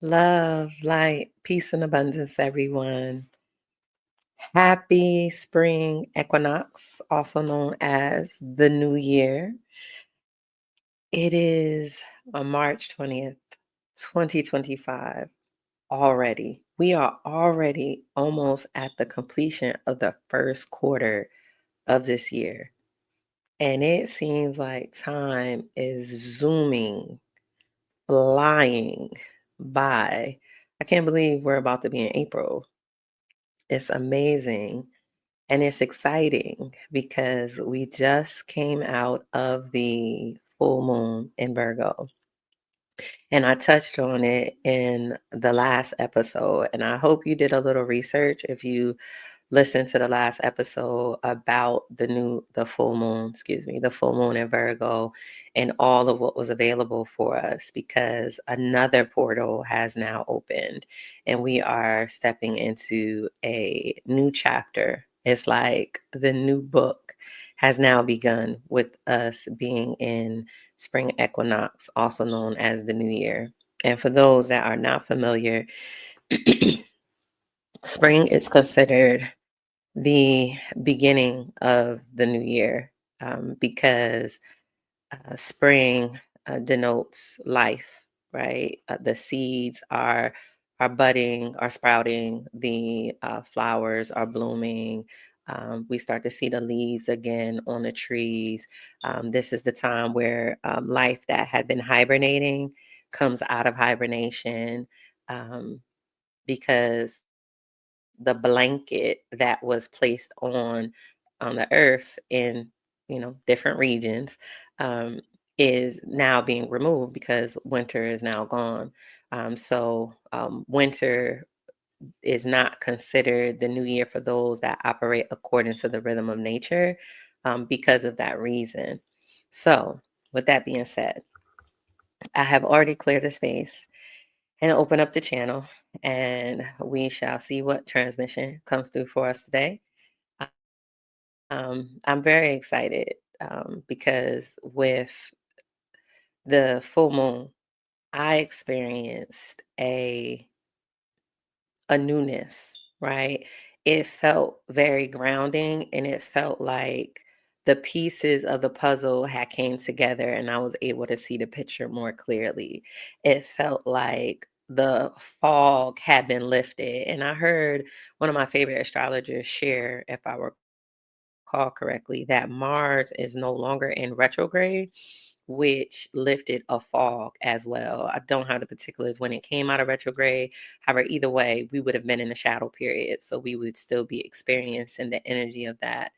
Love, light, peace, and abundance, everyone. Happy Spring Equinox, also known as the New Year. It is on March 20th, 2025 already. We are already almost at the completion of the first quarter of this year. And it seems like time is zooming, flying by. I can't believe we're about to be in April. It's amazing and it's exciting because we just came out of the full moon in Virgo. And I touched on it in the last episode. And I hope you did a little research if you listened to the last episode about the full moon, the full moon in Virgo and all of what was available for us, because another portal has now opened and we are stepping into a new chapter. It's like the new book has now begun with us being in Spring Equinox, also known as the New Year. And for those that are not familiar, spring is considered the beginning of the new year, because spring denotes life, right? The seeds are budding, are sprouting, the flowers are blooming. We start to see the leaves again on the trees. This is the time where life that had been hibernating comes out of hibernation, because the blanket that was placed on the earth in different regions, um, is now being removed because winter is now gone. So winter is not considered the new year for those that operate according to the rhythm of nature, because of that reason. So with that being said, I have already cleared the space and open up the channel, and we shall see what transmission comes through for us today. I'm very excited, because with the full moon, I experienced a newness, right? It felt very grounding, and it felt like the pieces of the puzzle had came together and I was able to see the picture more clearly. It felt like the fog had been lifted. And I heard one of my favorite astrologers share, if I recall correctly, that Mars is no longer in retrograde, which lifted a fog as well. I don't have the particulars when it came out of retrograde. However, either way, we would have been in the shadow period. So we would still be experiencing the energy of that.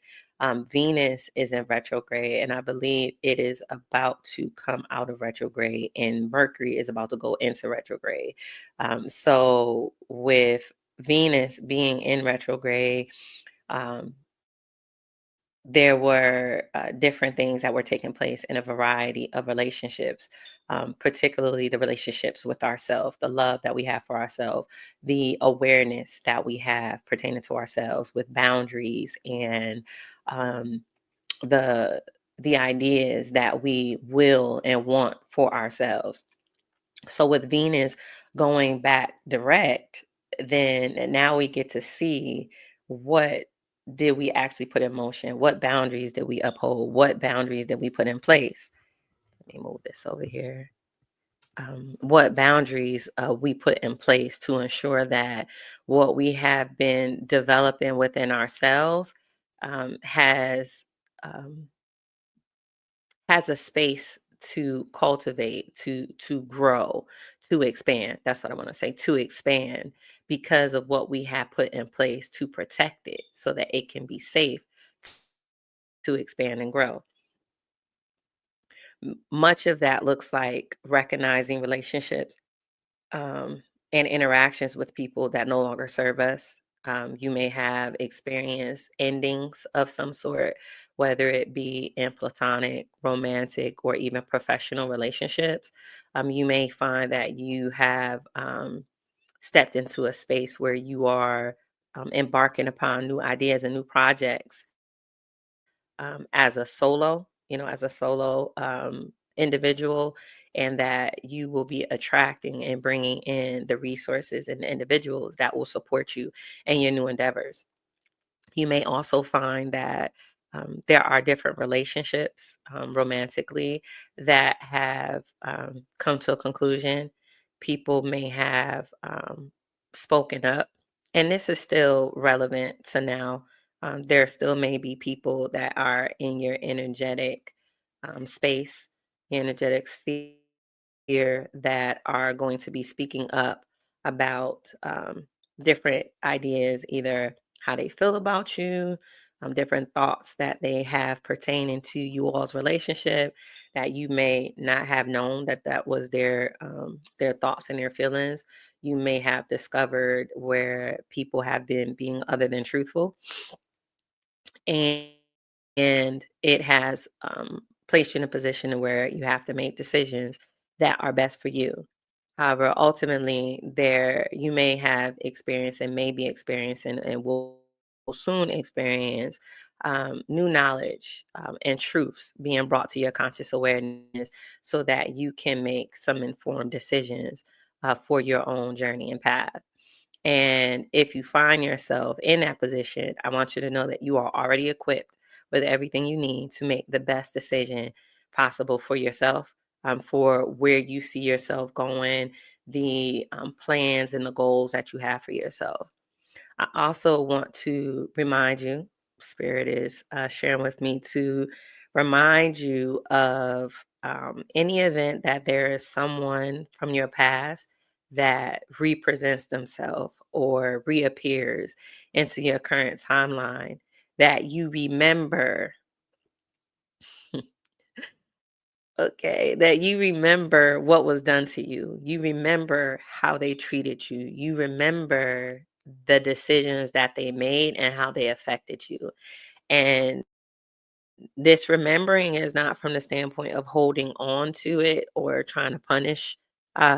Venus is in retrograde, and I believe it is about to come out of retrograde, and Mercury is about to go into retrograde. So with Venus being in retrograde, um, there were different things that were taking place in a variety of relationships, particularly the relationships with ourselves, the love that we have for ourselves, the awareness that we have pertaining to ourselves with boundaries, and um, the the ideas that we will and want for ourselves. So with Venus going back direct, then now we get to see what did we actually put in motion? What boundaries did we uphold? What boundaries did we put in place? Let me move this over here. What boundaries we put in place to ensure that what we have been developing within ourselves, um, has a space to cultivate, to grow, to expand. That's what I want to say, to expand, because of what we have put in place to protect it so that it can be safe to expand and grow. Much of that looks like recognizing relationships, um, and interactions with people that no longer serve us. You may have experienced endings of some sort, whether it be in platonic, romantic, or even professional relationships. You may find that you have stepped into a space where you are embarking upon new ideas and new projects, as a solo, individual, and that you will be attracting and bringing in the resources and the individuals that will support you in your new endeavors. You may also find that there are different relationships romantically that have come to a conclusion. People may have spoken up, and this is still relevant to now. There still may be people that are in your energetic space, energetic sphere, that are going to be speaking up about different ideas, either how they feel about you, different thoughts that they have pertaining to you all's relationship, that you may not have known that that was their thoughts and their feelings. You may have discovered where people have been being other than truthful, and and it has placed you in a position where you have to make decisions that are best for you. However, ultimately, there you may have experienced and may be experiencing and will soon experience new knowledge and truths being brought to your conscious awareness so that you can make some informed decisions for your own journey and path. And if you find yourself in that position, I want you to know that you are already equipped with everything you need to make the best decision possible for yourself, for where you see yourself going, the plans and the goals that you have for yourself. I also want to remind you, Spirit is sharing with me to remind you of any event that there is someone from your past that represents themselves or reappears into your current timeline, that you remember. Okay, that you remember what was done to you. You remember how they treated you. You remember the decisions that they made and how they affected you. And this remembering is not from the standpoint of holding on to it or trying to punish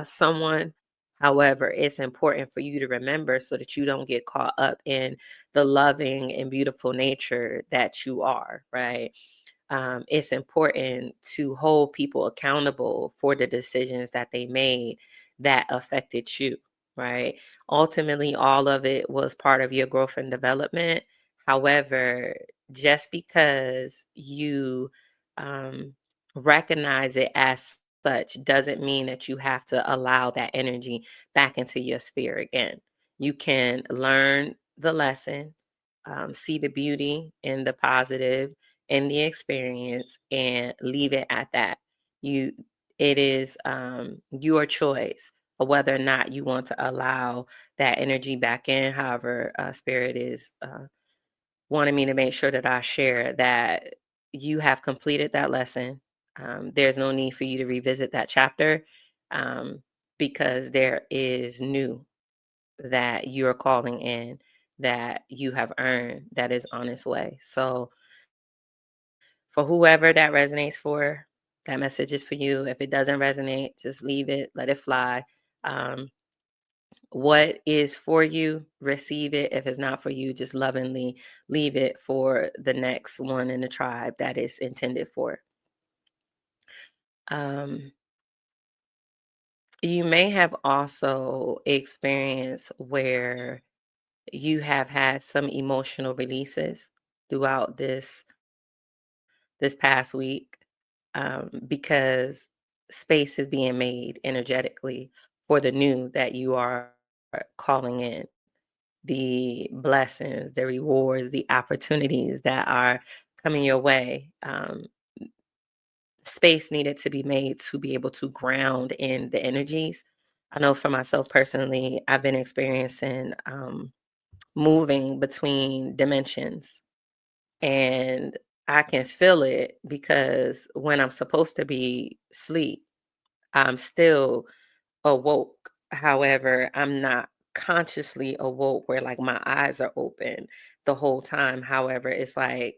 someone. However, it's important for you to remember so that you don't get caught up in the loving and beautiful nature that you are, right? It's important to hold people accountable for the decisions that they made that affected you, right? Ultimately, all of it was part of your growth and development. However, just because you um, recognize it as such doesn't mean that you have to allow that energy back into your sphere again. You can learn the lesson, see the beauty and the positive in the experience, and leave it at that. You, it is your choice of whether or not you want to allow that energy back in. However, Spirit is wanting me to make sure that I share that you have completed that lesson. There's no need for you to revisit that chapter, um, because there is new that you're calling in, that you have earned, that is on its way. So, for whoever that resonates for, that message is for you. If it doesn't resonate, just leave it, let it fly. Um, what is for you, receive it. If it's not for you, just lovingly leave it for the next one in the tribe that is intended for. Um, you may have also experienced where you have had some emotional releases throughout this past week, because space is being made energetically for the new that you are calling in, the blessings, the rewards, the opportunities that are coming your way. Space needed to be made to be able to ground in the energies. I know for myself personally, I've been experiencing moving between dimensions, and I can feel it because when I'm supposed to be asleep, I'm still awoke. However, I'm not consciously awoke where like my eyes are open the whole time. However, it's like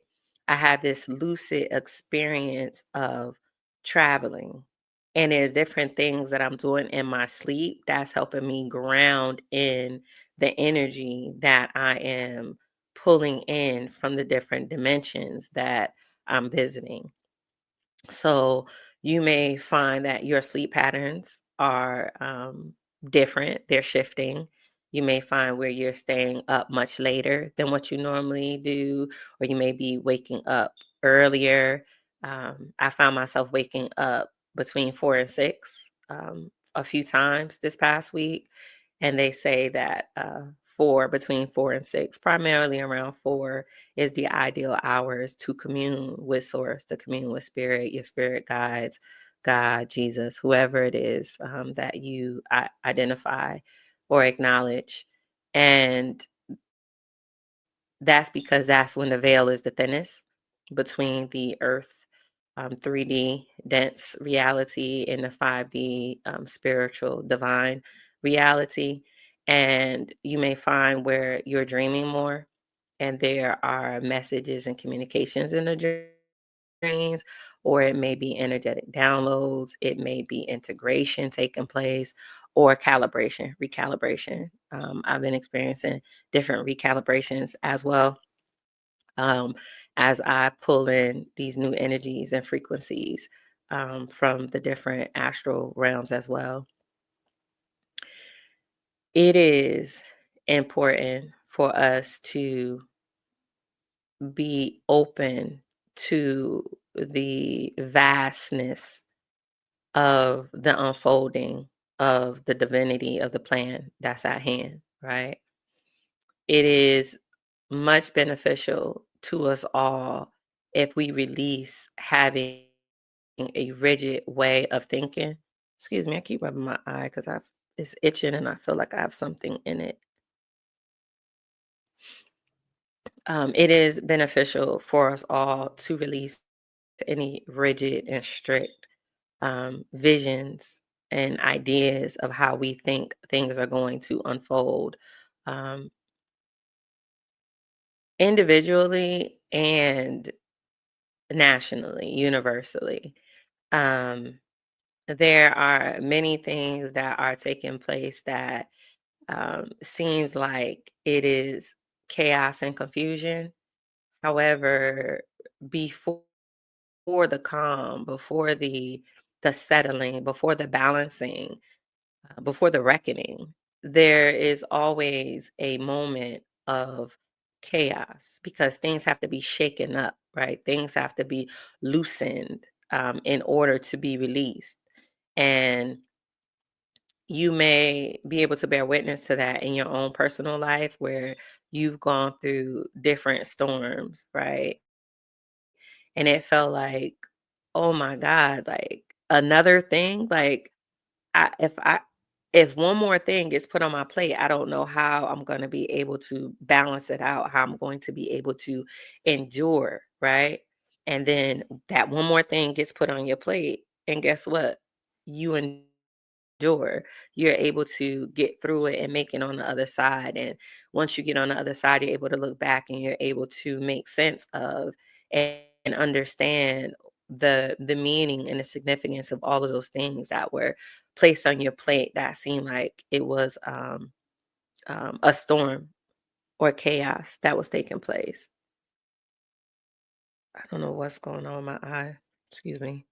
I have this lucid experience of traveling. And there's different things that I'm doing in my sleep that's helping me ground in the energy that I am pulling in from the different dimensions that I'm visiting. So You may find that your sleep patterns are different, they're shifting. You may find where you're staying up much later than what you normally do, or you may be waking up earlier. I found myself waking up between 4 and 6 a few times this past week. And they say that between 4 and 6, primarily around 4, is the ideal hours to commune with source, to commune with spirit, your spirit guides, God, Jesus, whoever it is that you identify or acknowledge. And that's because that's when the veil is the thinnest between the earth 3D dense reality and the 5D spiritual divine reality. And you may find where you're dreaming more, and there are messages and communications in the dreams, or it may be energetic downloads, it may be integration taking place, or calibration, recalibration. I've been experiencing different recalibrations as well, um, as I pull in these new energies and frequencies from the different astral realms as well. It is important for us to be open to the vastness of the unfolding of the divinity of the plan that's at hand, right? It is much beneficial to us all if we release having a rigid way of thinking. Excuse me, I keep rubbing my eye because I've it's itching and I feel like I have something in it. It is beneficial for us all to release any rigid and strict visions and ideas of how we think things are going to unfold, um, individually and nationally, universally. Um, there are many things that are taking place that seems like it is chaos and confusion. However, before the calm, before the settling, before the balancing, before the reckoning, there is always a moment of chaos because things have to be shaken up, right? Things have to be loosened in order to be released. And you may be able to bear witness to that in your own personal life where you've gone through different storms, right? And it felt like, oh my God, like another thing, like I if I if one more thing gets put on my plate, I don't know how I'm going to be able to balance it out, how I'm going to be able to endure, right? And then that one more thing gets put on your plate, and guess what? You endure. You're able to get through it and make it on the other side. And once you get on the other side, you're able to look back and you're able to make sense of and understand the meaning and the significance of all of those things that were placed on your plate that seemed like it was a storm or chaos that was taking place. I don't know what's going on with my eye. Excuse me.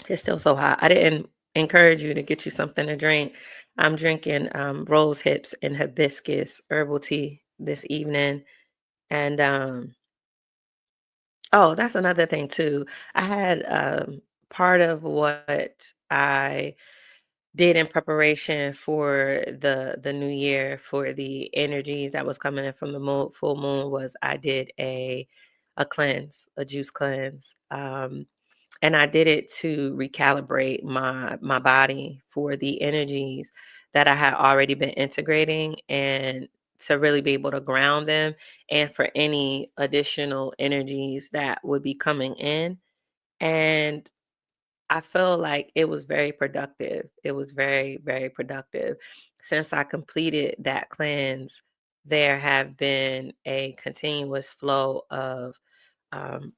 It's still so hot. I didn't encourage you to get you something to drink. I'm drinking rose hips and hibiscus herbal tea this evening. And oh, that's another thing too. I had part of what I did in preparation for the new year, for the energies that was coming in from the full moon, was I did a cleanse, a juice cleanse. And I did it to recalibrate my body for the energies that I had already been integrating, and to really be able to ground them, and for any additional energies that would be coming in. And I feel like it was very productive. It was very, very productive. Since I completed that cleanse, there have been a continuous flow of um,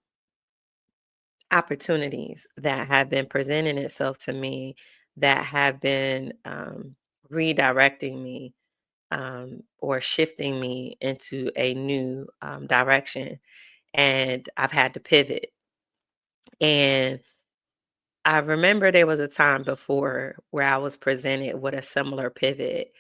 opportunities that have been presenting itself to me, that have been redirecting me, or shifting me into a new direction. and I've had to pivot. And I remember there was a time before where I was presented with a similar pivot,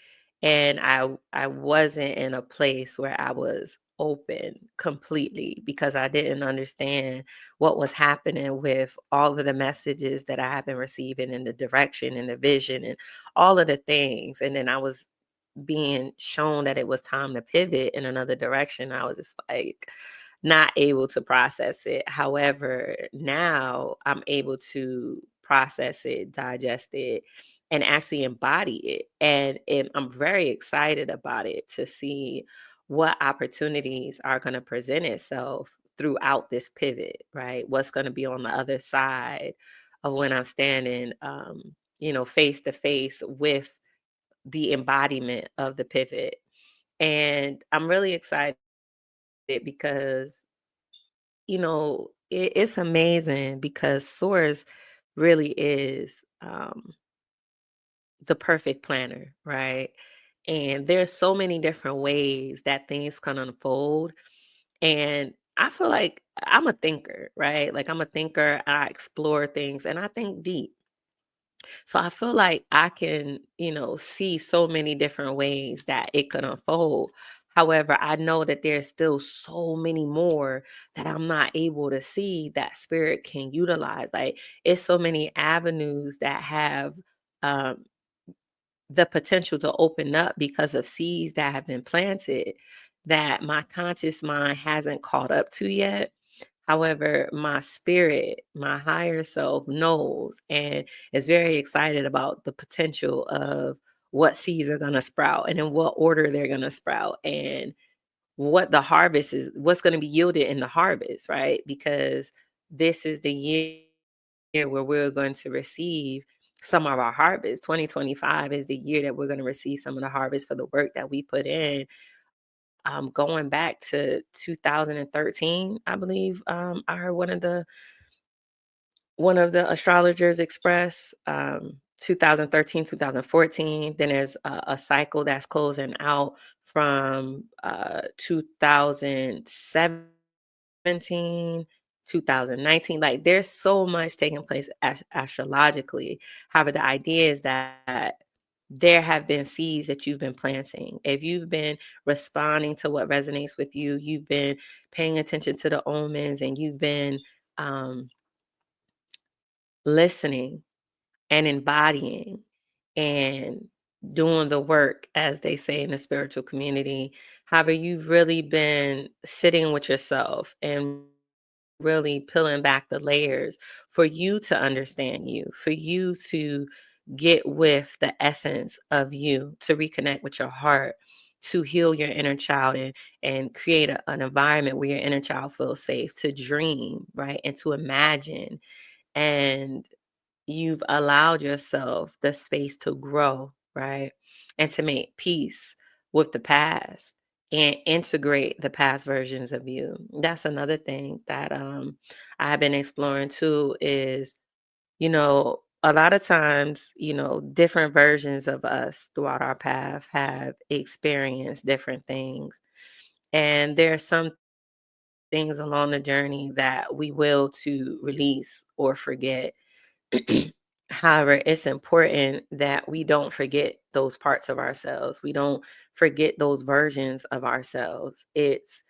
and I wasn't in a place where I was open completely because I didn't understand what was happening with all of the messages that I have been receiving, and the direction and the vision and all of the things. And then I was being shown that it was time to pivot in another direction. I was just like not able to process it. However, now I'm able to process it, digest it, and actually embody it. And I'm very excited about it to see what opportunities are going to present itself throughout this pivot, right? What's going to be on the other side of when I'm standing, face to face with the embodiment of the pivot. And I'm really excited because, it's amazing because Source really is the perfect planner, right? And there's so many different ways that things can unfold. And I feel like I'm a thinker, right? Like I'm a thinker, I explore things and I think deep. So I feel like I can, see so many different ways that it could unfold. However, I know that there's still so many more that I'm not able to see that spirit can utilize. Like it's so many avenues that have um, the potential to open up because of seeds that have been planted that my conscious mind hasn't caught up to yet. However, my spirit, my higher self knows and is very excited about the potential of what seeds are going to sprout and in what order they're going to sprout and what the harvest is, what's going to be yielded in the harvest, right? Because this is the year where we're going to receive some of our harvest. 2025 is the year that we're going to receive some of the harvest for the work that we put in. Going back to 2013, I believe, I heard one of the astrologers express 2013, 2014. Then there's a cycle that's closing out from 2017, 2019. Like there's so much taking place astrologically. However, the idea is that there have been seeds that you've been planting. If you've been responding to what resonates with you, you've been paying attention to the omens, and you've been um, listening and embodying and doing the work, as they say in the spiritual community. However, you've really been sitting with yourself and really peeling back the layers for you to understand you, for you to get with the essence of you, to reconnect with your heart, to heal your inner child and create an environment where your inner child feels safe to dream, right? And to imagine. And you've allowed yourself the space to grow, right? And to make peace with the past and integrate the past versions of you. That's another thing that I have been exploring too is, a lot of times, different versions of us throughout our path have experienced different things. And there are some things along the journey that we will to release or forget. However, it's important that we don't forget those parts of ourselves. We don't forget those versions of ourselves. It's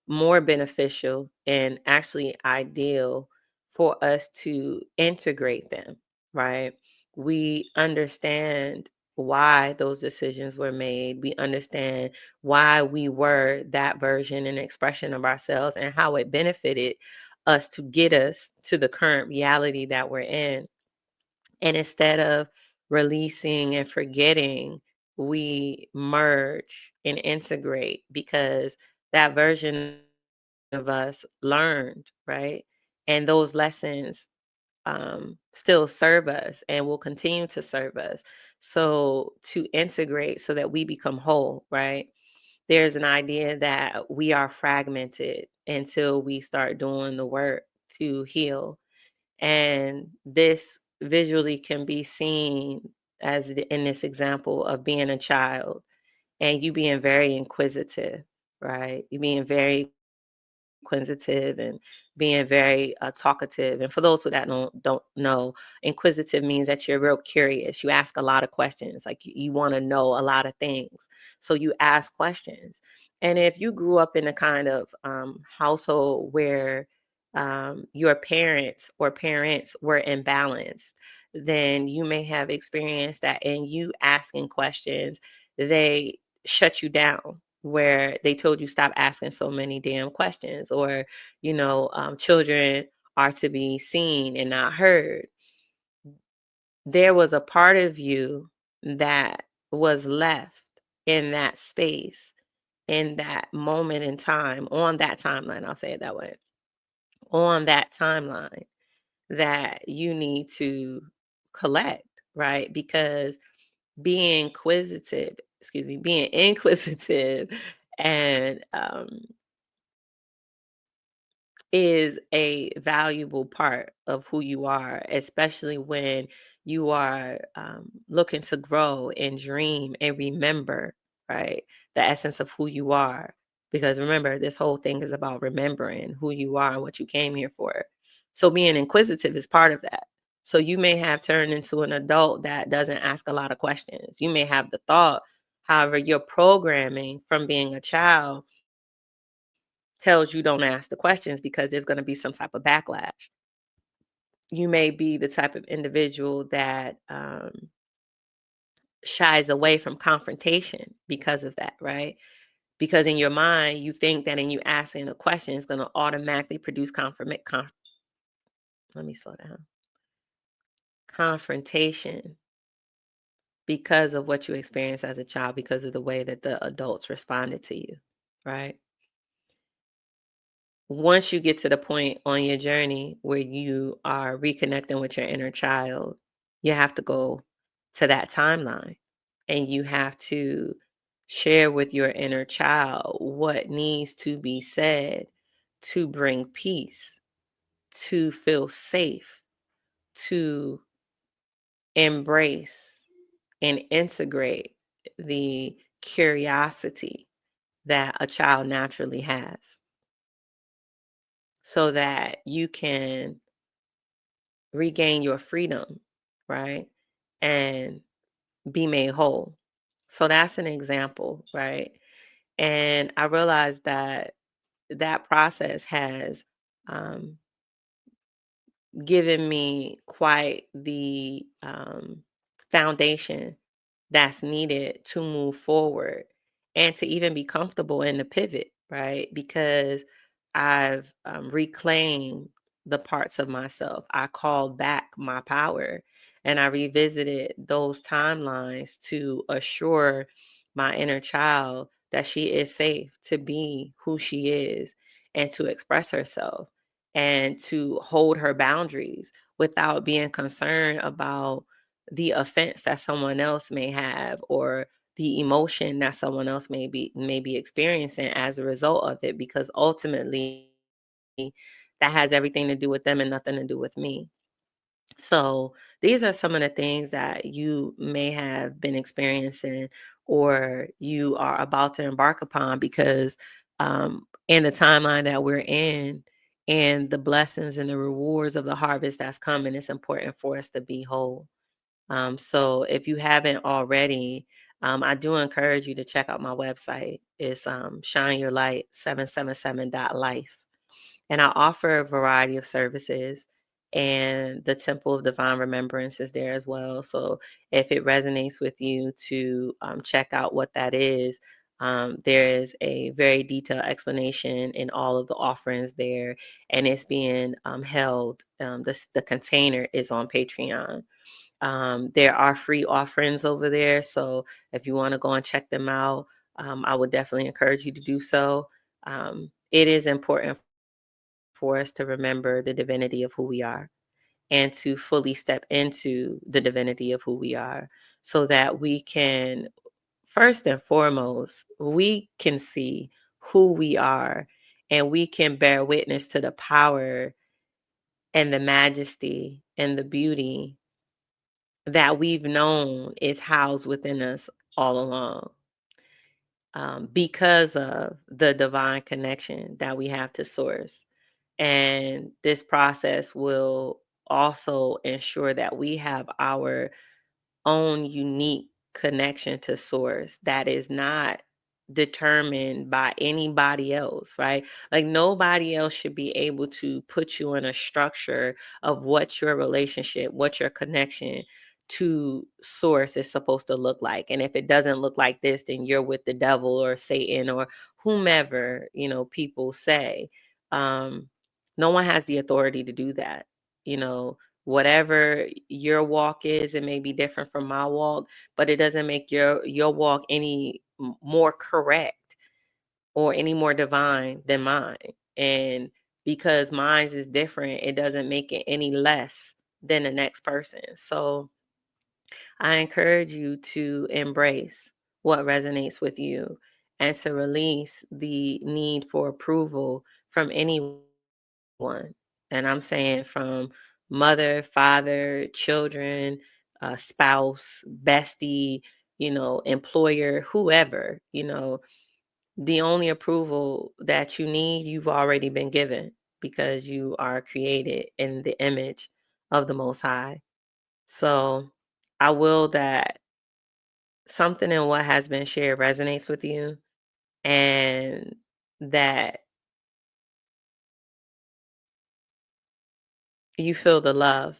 more beneficial and actually ideal for us to integrate them, right? We understand why those decisions were made. We understand why we were that version and expression of ourselves and how it benefited us to get us to the current reality that we're in. And instead of releasing and forgetting, we merge and integrate because that version of us learned, right? And those lessons still serve us and will continue to serve us. So to integrate so that we become whole, right? There's an idea that we are fragmented until we start doing the work to heal. And this visually can be seen as in this example of being a child and you being very inquisitive, right? You being very inquisitive and being very talkative. And for those who that don't know, inquisitive means that you're real curious. You ask a lot of questions, like you want to know a lot of things. So you ask questions. And if you grew up in a kind of household where your parents or parents were imbalanced, then you may have experienced that in you asking questions, they shut you down, where they told you stop asking so many damn questions, or children are to be seen and not heard. There was a part of you that was left in that space, in that moment in time, on that timeline, I'll say it that way, on that timeline, that you need to collect, right? Because being inquisitive and is a valuable part of who you are, especially when you are looking to grow and dream and remember, right? The essence of who you are. Because remember, this whole thing is about remembering who you are and what you came here for. So being inquisitive is part of that. So you may have turned into an adult that doesn't ask a lot of questions. You may have the thought, however, your programming from being a child tells you don't ask the questions because there's going to be some type of backlash. You may be the type of individual that shies away from confrontation because of that, right? Because in your mind, you think that in you asking a question is going to automatically produce let me slow down. Confrontation because of what you experienced as a child, because of the way that the adults responded to you, right? Once you get to the point on your journey where you are reconnecting with your inner child, you have to go to that timeline and you have to share with your inner child what needs to be said to bring peace, to feel safe, to embrace and integrate the curiosity that a child naturally has, so that you can regain your freedom, right? And be made whole. So that's an example, right? And I realized that that process has um, given me quite the foundation that's needed to move forward and to even be comfortable in the pivot, right? Because I've reclaimed the parts of myself. I called back my power and I revisited those timelines to assure my inner child that she is safe to be who she is and to express herself and to hold her boundaries without being concerned about the offense that someone else may have, or the emotion that someone else may be experiencing as a result of it, because ultimately that has everything to do with them and nothing to do with me. So these are some of the things that you may have been experiencing or you are about to embark upon, because in the timeline that we're in and the blessings and the rewards of the harvest that's coming, it's important for us to be whole. So if you haven't already, I do encourage you to check out my website. It's shineyourlight777.life. And I offer a variety of services, and the Temple of Divine Remembrance is there as well. So if it resonates with you to check out what that is, there is a very detailed explanation in all of the offerings there, and it's being held. The container is on Patreon. There are free offerings over there. So if you want to go and check them out, I would definitely encourage you to do so. It is important for us to remember the divinity of who we are and to fully step into the divinity of who we are, so that we can, first and foremost, we can see who we are and we can bear witness to the power and the majesty and the beauty that we've known is housed within us all along. because of the divine connection that we have to source. And this process will also ensure that we have our own unique connection to source that is not determined by anybody else, right? Like nobody else should be able to put you in a structure of what your relationship, what your connection to source is supposed to look like. And if it doesn't look like this, then you're with the devil or Satan or whomever, people say. Um, no one has the authority to do that. You know, whatever your walk is, it may be different from my walk, but it doesn't make your walk any more correct or any more divine than mine. And because mine is different, it doesn't make it any less than the next person. So I encourage you to embrace what resonates with you and to release the need for approval from anyone. And I'm saying from mother, father, children, spouse, bestie, employer, whoever, the only approval that you need, you've already been given because you are created in the image of the Most High. So I will that something in what has been shared resonates with you and that you feel the love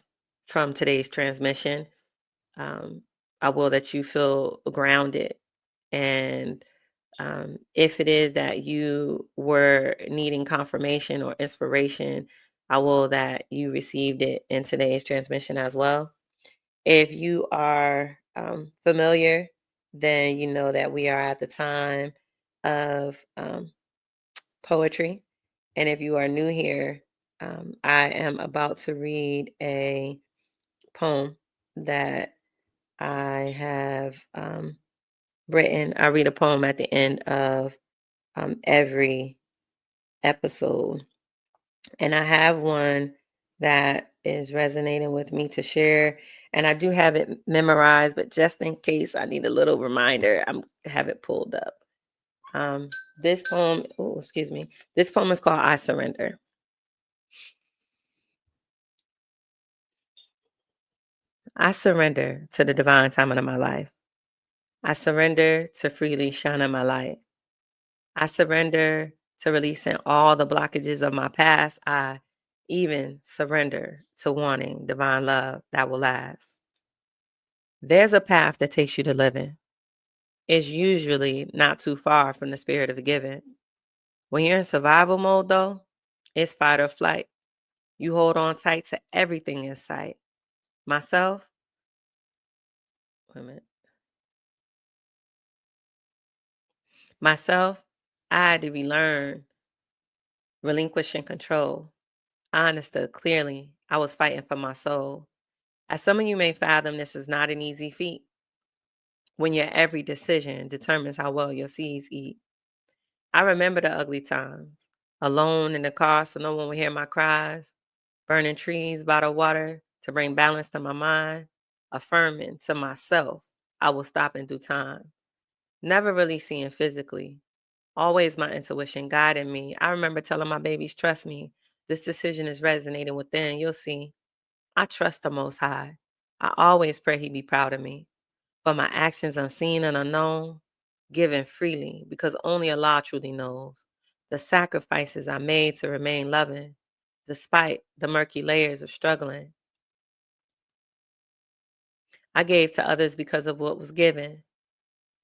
from today's transmission. um, I will that you feel grounded. And if it is that you were needing confirmation or inspiration, I will that you received it in today's transmission as well. If you are familiar, then you know that we are at the time of poetry. And if you are new here, I am about to read a poem that I have written. I read a poem at the end of every episode. And I have one that is resonating with me to share. And I do have it memorized, but just in case I need a little reminder, I'm have it pulled up. Um, this poem, oh, excuse me. This poem is called I Surrender. I surrender to the divine timing of my life. I surrender to freely shining my light. I surrender to releasing all the blockages of my past. I even surrender to wanting divine love that will last. There's a path that takes you to living. It's usually not too far from the spirit of the giving. When you're in survival mode, though, it's fight or flight. You hold on tight to everything in sight. Myself, wait a minute. Myself, I had to relearn relinquishing control. I understood clearly I was fighting for my soul. As some of you may fathom, this is not an easy feat when your every decision determines how well your seeds eat. I remember the ugly times, alone in the car so no one would hear my cries, burning trees by the water to bring balance to my mind, affirming to myself I will stop in due time. Never really seeing physically, always my intuition guiding me. I remember telling my babies, trust me, this decision is resonating within. You'll see. I trust the Most High. I always pray He be proud of me. For my actions unseen and unknown, given freely, because only Allah truly knows. The sacrifices I made to remain loving, despite the murky layers of struggling. I gave to others because of what was given.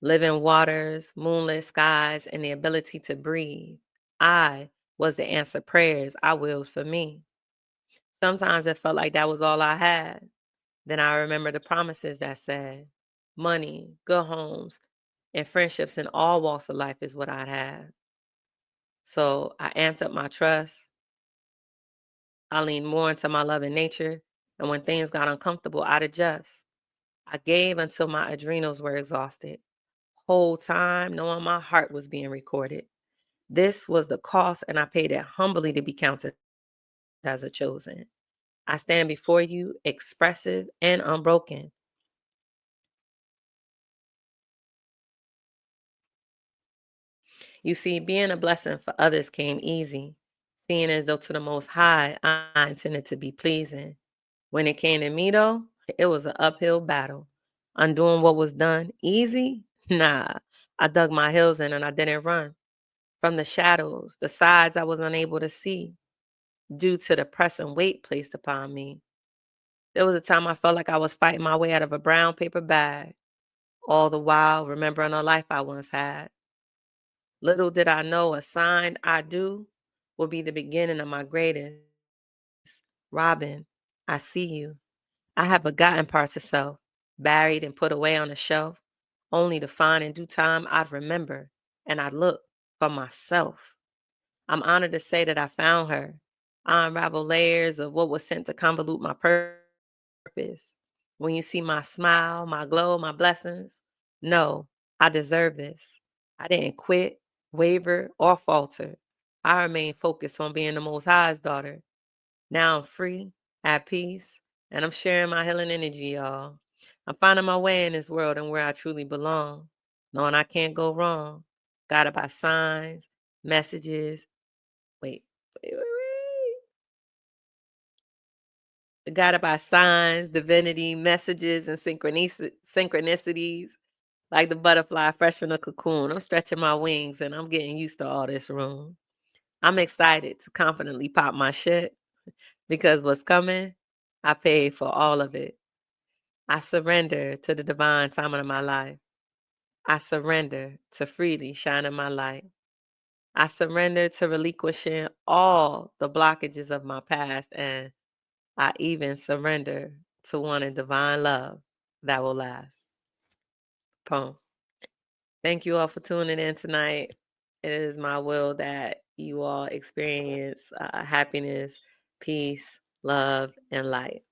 Living waters, moonlit skies, and the ability to breathe. I was the answer prayers I willed for me. Sometimes it felt like that was all I had. Then I remember the promises that said, money, good homes, and friendships in all walks of life is what I'd have. So I amped up my trust. I leaned more into my love and nature. And when things got uncomfortable, I'd adjust. I gave until my adrenals were exhausted. Whole time knowing my heart was being recorded. This was the cost, and I paid it humbly to be counted as a chosen. I stand before you expressive and unbroken. You see, being a blessing for others came easy, seeing as though to the Most High I intended to be pleasing. When it came to me, though, it was an uphill battle. Undoing what was done easy? Nah. I dug my heels in and I didn't run. From the shadows, the sides I was unable to see due to the pressing weight placed upon me. There was a time I felt like I was fighting my way out of a brown paper bag, all the while remembering a life I once had. Little did I know a signed I do will be the beginning of my greatest. Robin, I see you. I have forgotten parts of self, buried and put away on a shelf, only to find in due time I'd remember and I'd look for myself. I'm honored to say that I found her. I unravel layers of what was sent to convolute my purpose. When you see my smile, my glow, my blessings, know I deserve this. I didn't quit, waver, or falter. I remain focused on being the Most High's daughter. Now I'm free, at peace, and I'm sharing my healing energy, y'all. I'm finding my way in this world and where I truly belong, knowing I can't go wrong. Guided by signs, messages. Wait, wait. Guided by signs, divinity, messages, and synchronicities. Like the butterfly fresh from the cocoon. I'm stretching my wings and I'm getting used to all this room. I'm excited to confidently pop my shit because what's coming, I paid for all of it. I surrender to the divine timing of my life. I surrender to freely shining my light. I surrender to relinquishing all the blockages of my past, and I even surrender to wanting divine love that will last. Poem. Thank you all for tuning in tonight. It is my will that you all experience happiness, peace, love, and light.